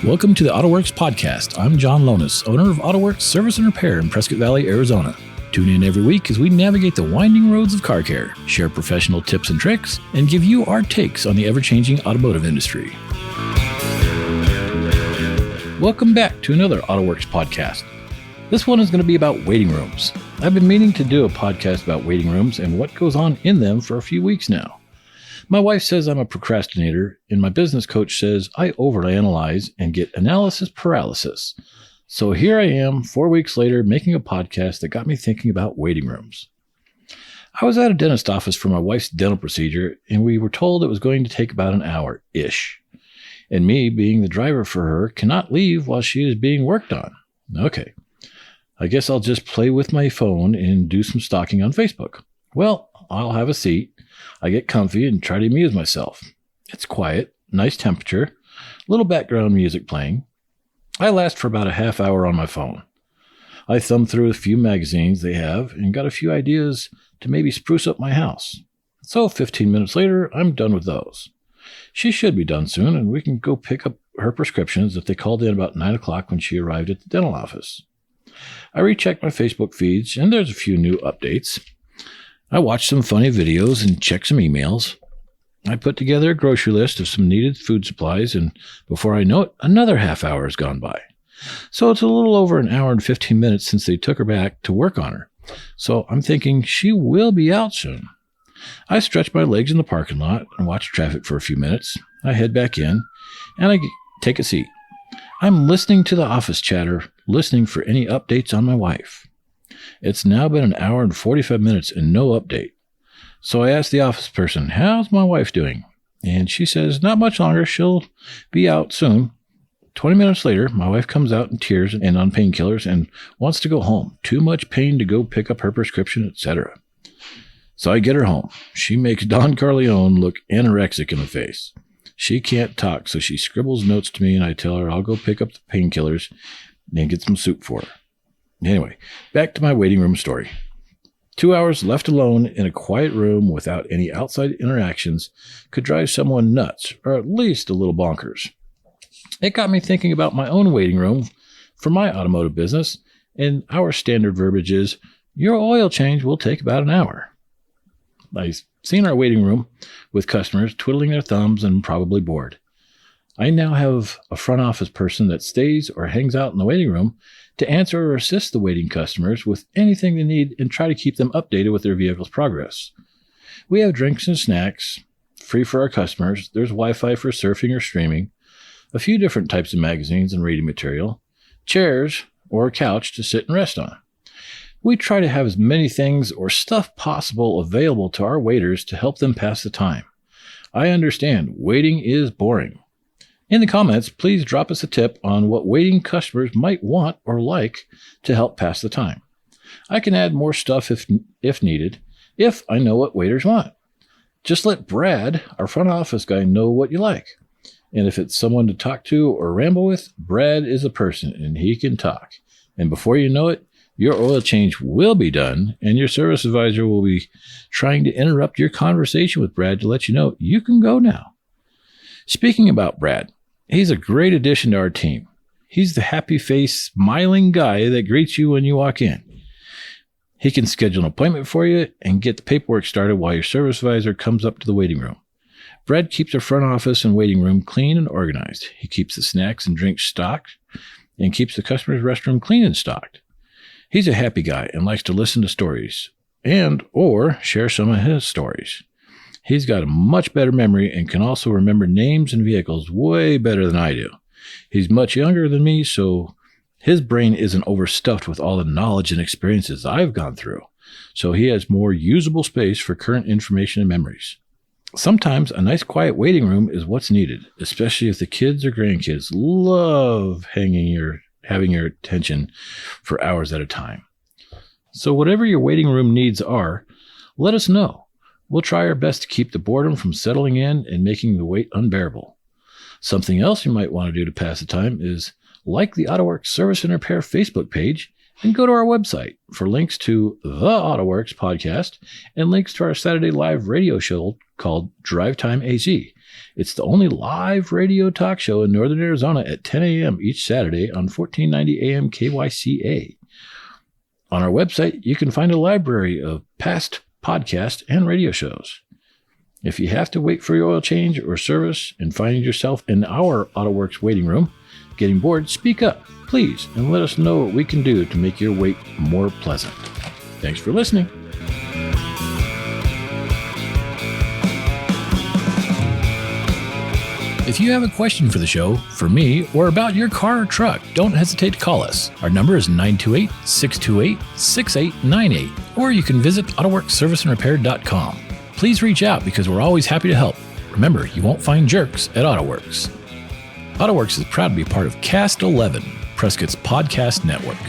Welcome to the AutoWorks podcast. I'm John Lonis, owner of AutoWorks Service and Repair in Prescott Valley, Arizona. Tune in every week as we navigate the winding roads of car care, share professional tips and tricks, and give you our takes on the ever-changing automotive industry. Welcome back to another AutoWorks podcast. This one is going to be about waiting rooms. I've been meaning to do a podcast about waiting rooms and what goes on in them for a few weeks now. My wife says I'm a procrastinator, and my business coach says I overanalyze and get analysis paralysis. So here I am, 4 weeks later, making a podcast that got me thinking about waiting rooms. I was at a dentist office for my wife's dental procedure, and we were told it was going to take about an hour-ish. And me, being the driver for her, cannot leave while she is being worked on. Okay, I guess I'll just play with my phone and do some stalking on Facebook. Well, I'll have a seat. I get comfy and try to amuse myself. It's quiet, nice temperature, little background music playing. I last for about a half hour on my phone. I thumbed through a few magazines they have and got a few ideas to maybe spruce up my house. So 15 minutes later, I'm done with those. She should be done soon, and we can go pick up her prescriptions that they called in about 9 o'clock when she arrived at the dental office. I rechecked my Facebook feeds, and there's a few new updates. I watched some funny videos and checked some emails. I put together a grocery list of some needed food supplies, and before I know it, another half hour has gone by. So it's a little over an hour and 15 minutes since they took her back to work on her. So I'm thinking she will be out soon. I stretch my legs in the parking lot and watch traffic for a few minutes. I head back in, and I take a seat. I'm listening to the office chatter, listening for any updates on my wife. It's now been an hour and 45 minutes and no update. So I asked the office person, how's my wife doing? And she says, not much longer. She'll be out soon. 20 minutes later, my wife comes out in tears and on painkillers and wants to go home. Too much pain to go pick up her prescription, etc. So I get her home. She makes Don Corleone look anorexic in the face. She can't talk, so she scribbles notes to me, and I tell her I'll go pick up the painkillers and get some soup for her. Anyway, back to my waiting room story. 2 hours left alone in a quiet room without any outside interactions could drive someone nuts, or at least a little bonkers. It got me thinking about my own waiting room for my automotive business, and our standard verbiage is, your oil change will take about an hour. I've seen our waiting room with customers twiddling their thumbs and probably bored. I now have a front office person that stays or hangs out in the waiting room to answer or assist the waiting customers with anything they need and try to keep them updated with their vehicle's progress. We have drinks and snacks, free for our customers. There's Wi-Fi for surfing or streaming, a few different types of magazines and reading material, chairs, or a couch to sit and rest on. We try to have as many things or stuff possible available to our waiters to help them pass the time. I understand waiting is boring. In the comments, please drop us a tip on what waiting customers might want or like to help pass the time. I can add more stuff if needed, if I know what waiters want. Just let Brad, our front office guy, know what you like. And if it's someone to talk to or ramble with, Brad is a person and he can talk. And before you know it, your oil change will be done, and your service advisor will be trying to interrupt your conversation with Brad to let you know you can go now. Speaking about Brad, he's a great addition to our team. He's the happy-faced, smiling guy that greets you when you walk in. He can schedule an appointment for you and get the paperwork started while your service advisor comes up to the waiting room. Brad keeps our front office and waiting room clean and organized. He keeps the snacks and drinks stocked and keeps the customer's restroom clean and stocked. He's a happy guy and likes to listen to stories or share some of his stories. He's got a much better memory and can also remember names and vehicles way better than I do. He's much younger than me, so his brain isn't overstuffed with all the knowledge and experiences I've gone through. So he has more usable space for current information and memories. Sometimes a nice quiet waiting room is what's needed, especially if the kids or grandkids love having your attention for hours at a time. So whatever your waiting room needs are, let us know. We'll try our best to keep the boredom from settling in and making the wait unbearable. Something else you might want to do to pass the time is like the AutoWorks Service and Repair Facebook page and go to our website for links to the AutoWorks podcast and links to our Saturday live radio show called Drive Time AZ. It's the only live radio talk show in Northern Arizona at 10 a.m. each Saturday on 1490 AM KYCA. On our website, you can find a library of past podcasts and radio shows. If you have to wait for your oil change or service and find yourself in our AutoWorks waiting room, getting bored, speak up, please, and let us know what we can do to make your wait more pleasant. Thanks for listening. If you have a question for the show, for me, or about your car or truck, don't hesitate to call us. Our number is 928-628-6898, or you can visit AutoWorksServiceandRepair.com. Please reach out because we're always happy to help. Remember, you won't find jerks at AutoWorks. AutoWorks is proud to be part of Cast 11, Prescott's podcast network.